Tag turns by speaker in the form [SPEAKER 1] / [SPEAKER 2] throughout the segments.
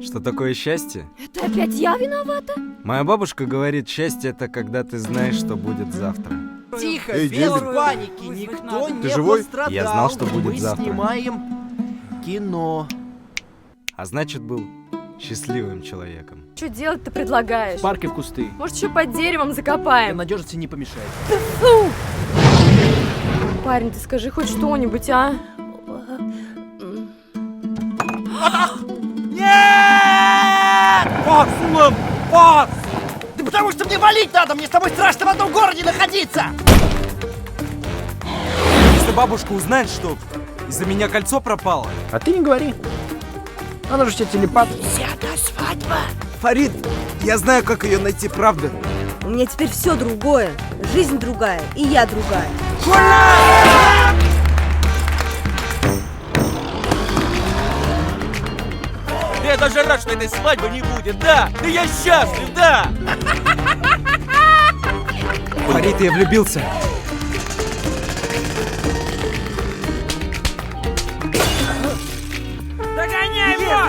[SPEAKER 1] Что такое счастье?
[SPEAKER 2] Это опять я виновата?
[SPEAKER 1] Моя бабушка говорит, счастье это когда ты знаешь, что будет завтра.
[SPEAKER 3] Тихо,
[SPEAKER 4] Эй,
[SPEAKER 3] без
[SPEAKER 4] Дебри.
[SPEAKER 3] паники, никто
[SPEAKER 4] Ты
[SPEAKER 3] не
[SPEAKER 4] живой?
[SPEAKER 3] пострадал.
[SPEAKER 1] Я знал, что будет
[SPEAKER 3] Мы
[SPEAKER 1] завтра.
[SPEAKER 3] снимаем кино.
[SPEAKER 1] А значит, был счастливым человеком.
[SPEAKER 2] Что делать ты предлагаешь?
[SPEAKER 3] В парке в кусты.
[SPEAKER 2] Может, еще под деревом
[SPEAKER 3] Для
[SPEAKER 2] закопаем?
[SPEAKER 3] надежности не помешает.
[SPEAKER 2] Фу! Парень, ты скажи хоть что-нибудь, а?
[SPEAKER 3] Фокс, Улом! Фокс! Да потому что мне валить надо! Мне с тобой страшно в одном городе находиться!
[SPEAKER 1] Если бабушка узнает, что из-за меня кольцо пропало...
[SPEAKER 3] А ты не говори. Она же тебе телепат.
[SPEAKER 1] Фарид, я знаю, как ее найти, правда.
[SPEAKER 5] У меня теперь все другое. Жизнь другая, и я другая.
[SPEAKER 6] Я даже рад, что этой свадьбы не будет, да! Да я счастлив, да!
[SPEAKER 1] Фарид, я влюбился.
[SPEAKER 6] Догоняй его!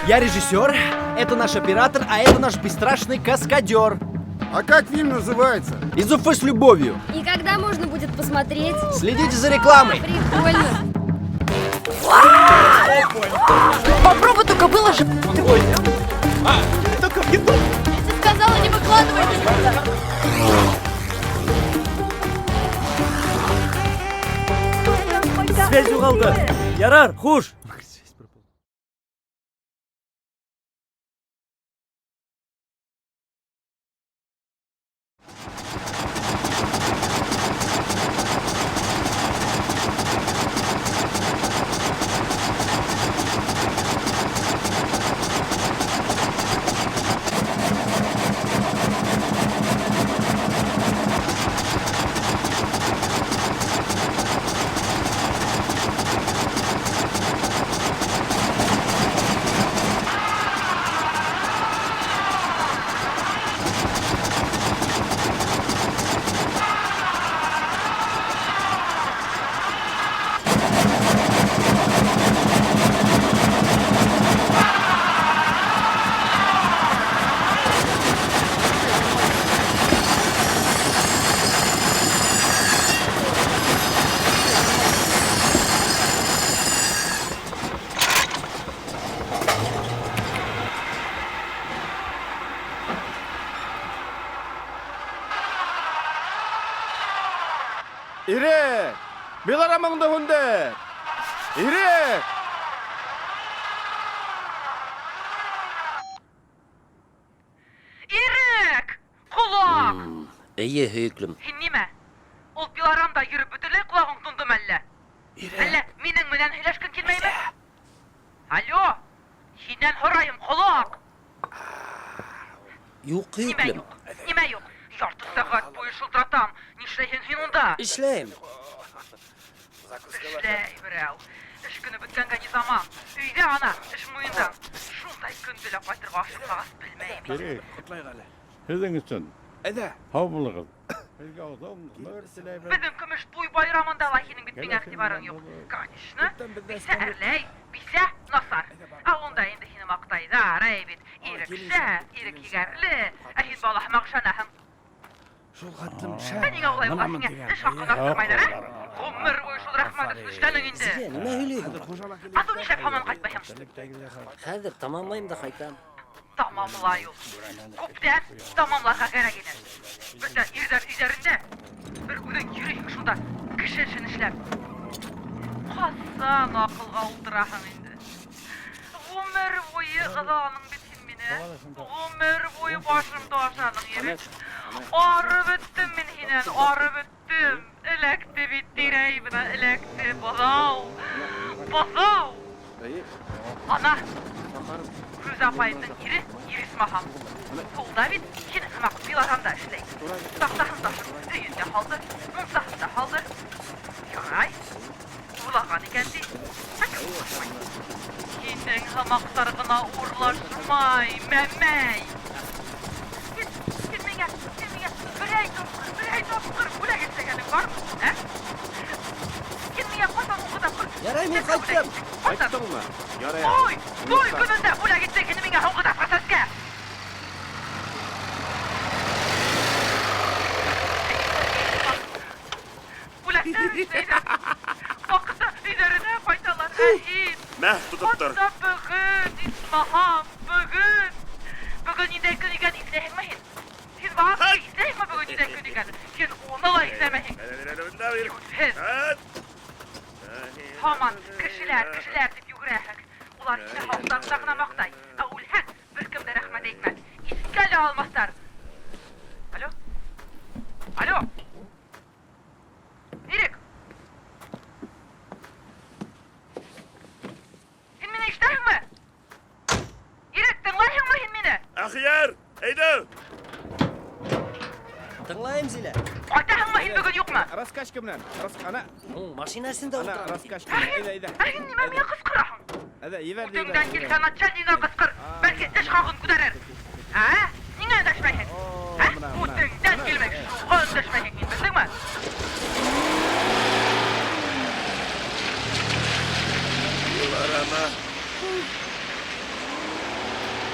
[SPEAKER 3] Я режиссер, это наш оператор, а это наш бесстрашный каскадер.
[SPEAKER 4] А как фильм называется?
[SPEAKER 3] Из Уфы с любовью.
[SPEAKER 2] И когда можно будет посмотреть?
[SPEAKER 3] Следите за рекламой.
[SPEAKER 2] Прикольно.
[SPEAKER 5] Попробуй только выложи.
[SPEAKER 6] Только в YouTube!
[SPEAKER 2] Ты сказала, не выкладывай.
[SPEAKER 6] Связь уголка! Ярар, хуш!
[SPEAKER 4] Ирек! Беларамаңды хүндер! Ирек!
[SPEAKER 7] Ирек! Құлақ!
[SPEAKER 6] Ие, хүйіклім.
[SPEAKER 7] Һин нимә? Ул пилорамда йөрөп бөтенләй ҡолағың тондом әллә? Әллә минең менән һөйләшкең килмәйме? Алло! Һиннән һорайым, ҡолаҡ!
[SPEAKER 6] Юҡ,
[SPEAKER 7] Нимә
[SPEAKER 6] хүйіклім.
[SPEAKER 7] юҡ? Нимә юҡ? Ярты сәғәт буйы шылтыратам. Нишләйһең һин унда?
[SPEAKER 6] Эшләйем.
[SPEAKER 7] Эшләй берәү. Эш көне бөткәнгә ни заман? Өйдә ана, эш муйындан. Шундай көн белән ҡайтырға ашыҡмағас белмәйем.
[SPEAKER 4] Ирек! Һеҙҙең өсөн. Һау булығыҙ. Һеҙгә оҙон ғүмер теләйбеҙ.
[SPEAKER 7] Беҙҙең көмөш туй байрамында ла һинең бит миңә иғтибарың юҡ. Конечно. Бисә әрләй, бисә насар. Ә унда инде һине маҡтайҙар, әй бит. Ирек шәп, ирек егәрле. Ә һин бала һымаҡ шәнәһең. Ә ниңә улай уға һиңә эш хаҡын артырмайҙар, ә? Ғүмер буйы шул рәхмәтһеҙ эшләнең инде.
[SPEAKER 6] Нимә һөйләйһең?
[SPEAKER 7] Ату нишләп һаман ҡайтмайһың?
[SPEAKER 6] Хәҙер тамамлайым да ҡайтам.
[SPEAKER 7] Тамамлай ул. Күптән тамамларға кәрәк ине. Бөтә ирҙәр өйҙәрендә бер үҙең йөрөйһөң шунда, кеше эшен эшләп. Ҡасан аҡылға ултыраһың инде? Ғүмер буйы ыҙаланың бит һин мине. Ғүмер буйы башымды ашаның, Ирек. Арып бөттөм мин һинән, арып бөттөм. Эләкте бит тирә-ябына, эләкте. Быҙау, быҙау. Ана, Фирүзә апайымдың ире, Ирисмаһам. Ул да бит һин һымаҡ пилорамда эшләй. Таҡтаһын ташып өйөндә һалды, мунсаһын да һалды. Ярай, уйлаған икән ди. Һинең һымаҡтар ғына урлашмай, мәмәй. Һин миңә берәй тапҡыр бүләк эшләгәнең бармы? Һин миңә ҡасан уҡыта бер...
[SPEAKER 6] Ярай, мин ҡайттым.
[SPEAKER 7] Hasan. Oy, oy gününde ula gitse kendime hoğu da fasaska. Ula sen vakti üzerine faydalan ehin.
[SPEAKER 8] Meh tutup dur.
[SPEAKER 7] Hatta bugün İsmahan bugün. Bugün yine günügen izleyemeyin. Siz bana izleyeme bugün yine günügen. Sen onu da izlemeyin. Siz. Haman kişiler dip yugurayaq. Ular içine halktan saqnamoqday. Ulhan bir kimde rahmat etmez. İskale almazlar. Alo? Alo? Erik? Sen meni iştahınmı? Erik, tınglayhınmı sen meni?
[SPEAKER 8] Ahyar, eydi.
[SPEAKER 3] Tыңлайым Зилә.
[SPEAKER 7] Айтahınmı sen bugün yok mu?
[SPEAKER 3] Раскачка менән. Ана,
[SPEAKER 2] Машинасында
[SPEAKER 3] ана раскачка.
[SPEAKER 7] Әйін, неме мен қысқырахың?
[SPEAKER 3] Әдә, ебәр
[SPEAKER 7] Үтіңден келген начальниға қысқыр, бәлки іш қағын күдәрер. Ә? Неге өндәшмәйсің? Ә? Үтіңден келмек, өндәшмәйсің, білдің ме?
[SPEAKER 8] Arama.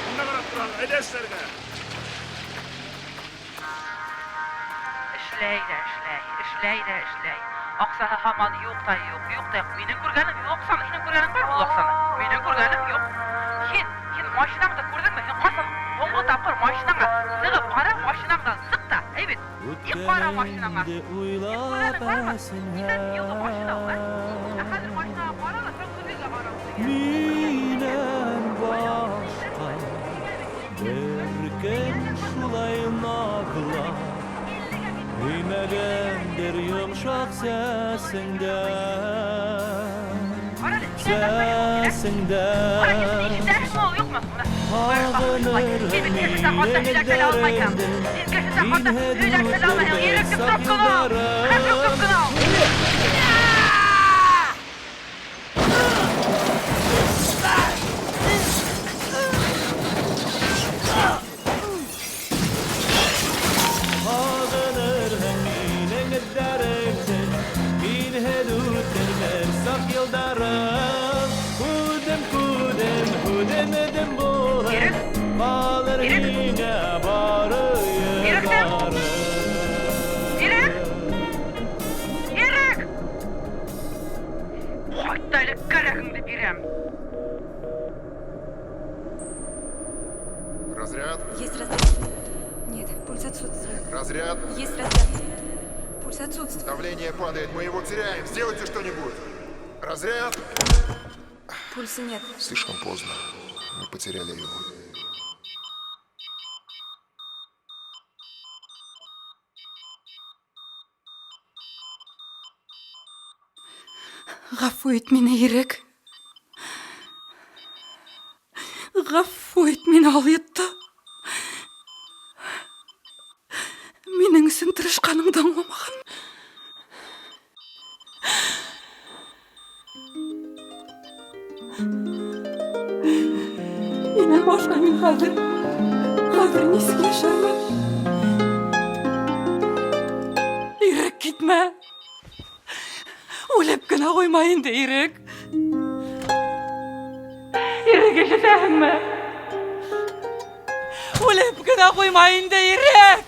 [SPEAKER 8] Bunda qarab turan, edeşlerine.
[SPEAKER 7] İşley. Oqsaha haman yoq da yoq. Mening ko'rganim yo'q sana. Sening ko'rganing bor bu oqsana. Mening ko'rganim yo'q. Sen mashinangda ko'rdingmi? Sen qasam. O'nga tapqir mashinangga sig'ib qara, mashinangdan siq da. Evet. İlk qara mashinangga. Uylab asinha. Hozir mashinaga qara da sen ko'zingga qara.
[SPEAKER 6] Minen başqa Berken şulay nagla Dinlegendir yumşak sesinden Sesinden Ağlanır hemine derinde İnhedüdür saklarım Ağlanır hemine derinde İnhedüdür saklarım Kudem edim boğaz Ağlar yine barıyım
[SPEAKER 7] Erik! Hattaylık karagındı birem.
[SPEAKER 9] Разряд.
[SPEAKER 2] Есть разряд. Нет, пульс отсутствует.
[SPEAKER 9] Разряд.
[SPEAKER 2] Есть разряд. Пульс отсутствует.
[SPEAKER 9] Давление падает, мы его теряем. Сделайте что-нибудь. Разряд.
[SPEAKER 2] Пульса нет.
[SPEAKER 9] Слишком поздно. Мы потеряли его.
[SPEAKER 2] Гафу et meni Erik. Гафу et meni алйытты. Менің үшін тырышқаныңды аңламаған. Менен башқа мен қазір не істейшімін? Erik кетме. Өліп кіна қоймайынды, Erik. Erik ешітәңмі? Өліп кіна қоймайынды, Erik.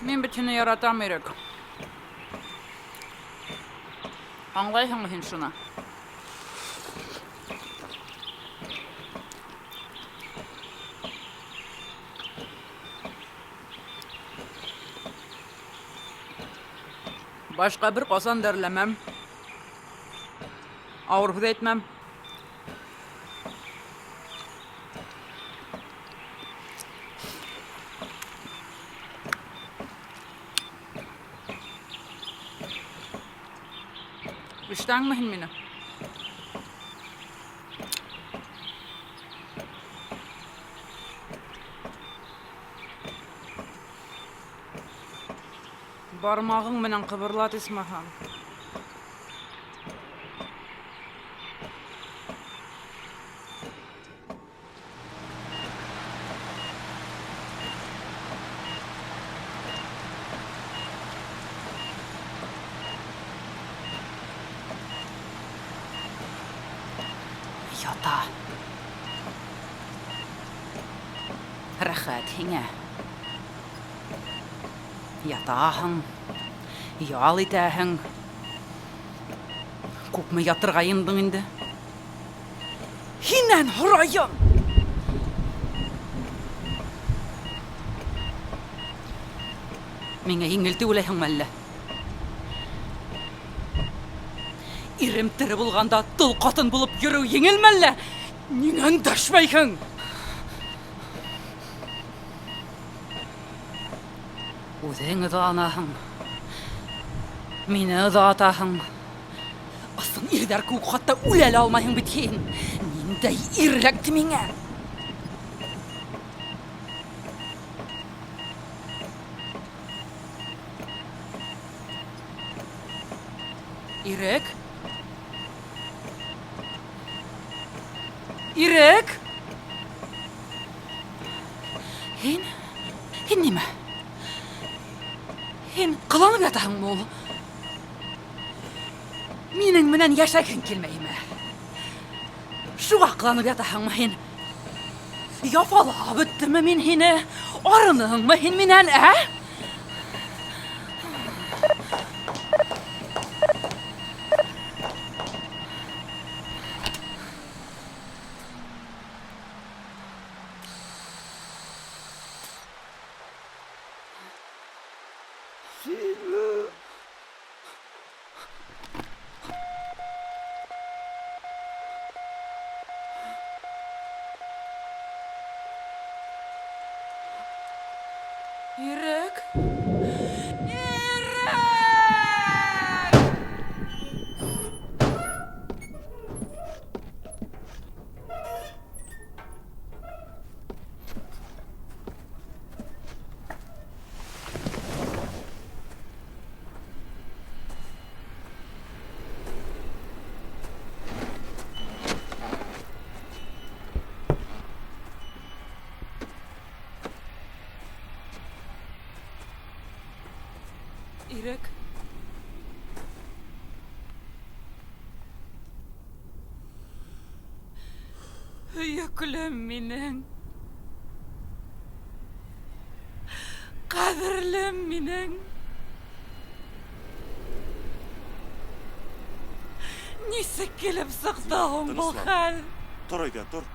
[SPEAKER 10] Мен bütünü yaratam Erik. Anlayın sen şuna. Başka bir qazan derlemem. Ağırlık etmem. Üştəngmihin meni? Barmağın menen qıbırlat İsmahan. Yata. Rahat hinge. Yatahın. Yal itahın. Күпме ятырга йындың инде? Һиннән һорайым. Миңа еңелте уйлайһыңмы әллә? Ирем тере булганда тол катын булып йөрү еңелме әллә? Ниңә эндәшмәйһең? Үзең ыданаһың. Мине ыдатаһың. Асын ирдәр күк хатта үләлә алмайһың бит һин. Ниндәй ирләкте миңә? Ирек? Ирек? Һин нимә? Һин кыланып ятаһыңмы ул? Минең менән яшәгең килмәйме? Шуға кыланып ятаһыңмы һин? Яфалап беттемме мин һине? Арыныңмы һин минән, ә? Ирек? Ирек! Ирек. Йөклем минең. Кадерлем минең. Нисек килеп сыкты ул хәл?
[SPEAKER 8] Тор әйдә, тор.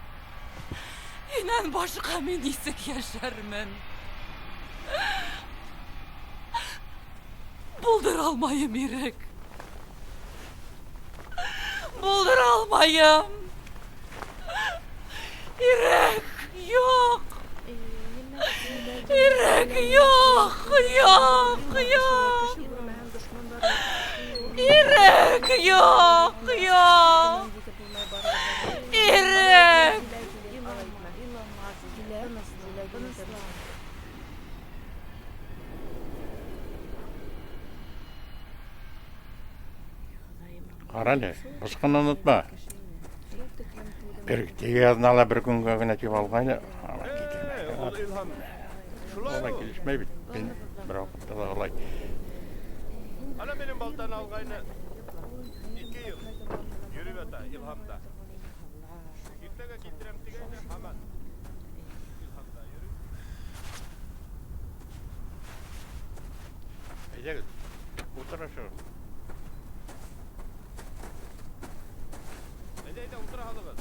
[SPEAKER 10] Һиннән башка мин нисек яшәрмен? Булдыра алмайым, Ирек. Булдыра алмайым. Ирек, юк. Ирек, юк, юк, юк. Ирек, юк, юк. Ирек.
[SPEAKER 4] Қараны, бысқын ұнытма. Bir yazınala bir gün gövüne tüp alğayla ama gidilmez. Olay gelişmey bit. Ben bir vakitte da olay.
[SPEAKER 8] Ana benim baltan alğayını 2 yıl yürüp öte İlham'da. Yüktege getirem digeyne hemen İlham'da yürüp.
[SPEAKER 4] Ece otur aşağı.
[SPEAKER 8] Ece otur halıgız.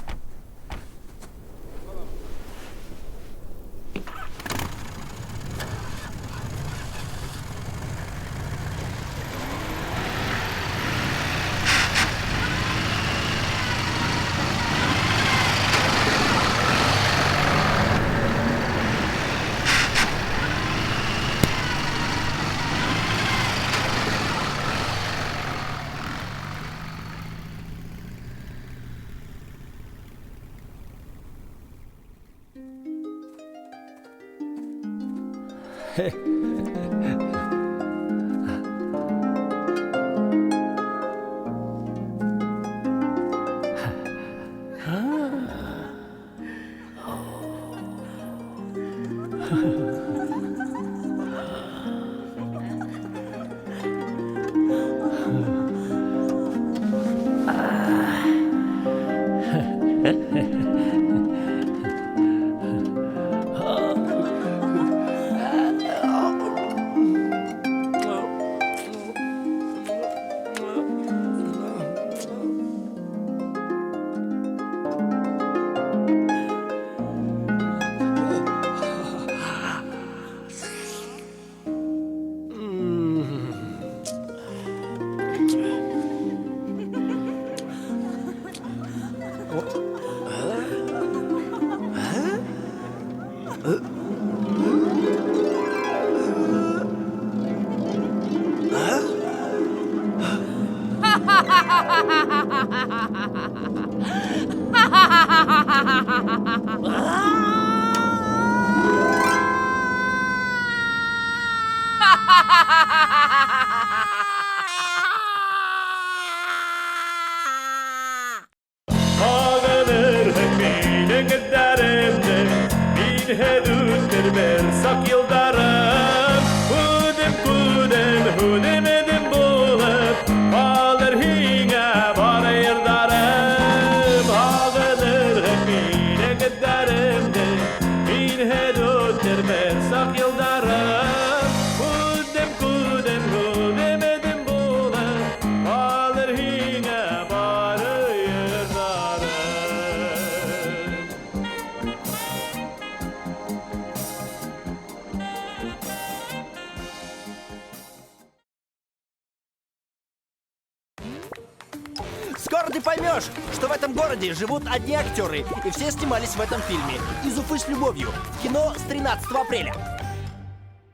[SPEAKER 8] Ağlanır hemine giderimde bir heduttur ben sak yıldarım Hudim edim bulup Alır hine bana yırdarım Ağlanır hemine giderimde bir heduttur ben sak yıldarım Hudim edim bulup Alır hine bana yırdarım
[SPEAKER 3] Скоро ты поймешь, что в этом городе живут одни актеры, и все снимались в этом фильме. Из Уфы с любовью. В кино с 13 апреля.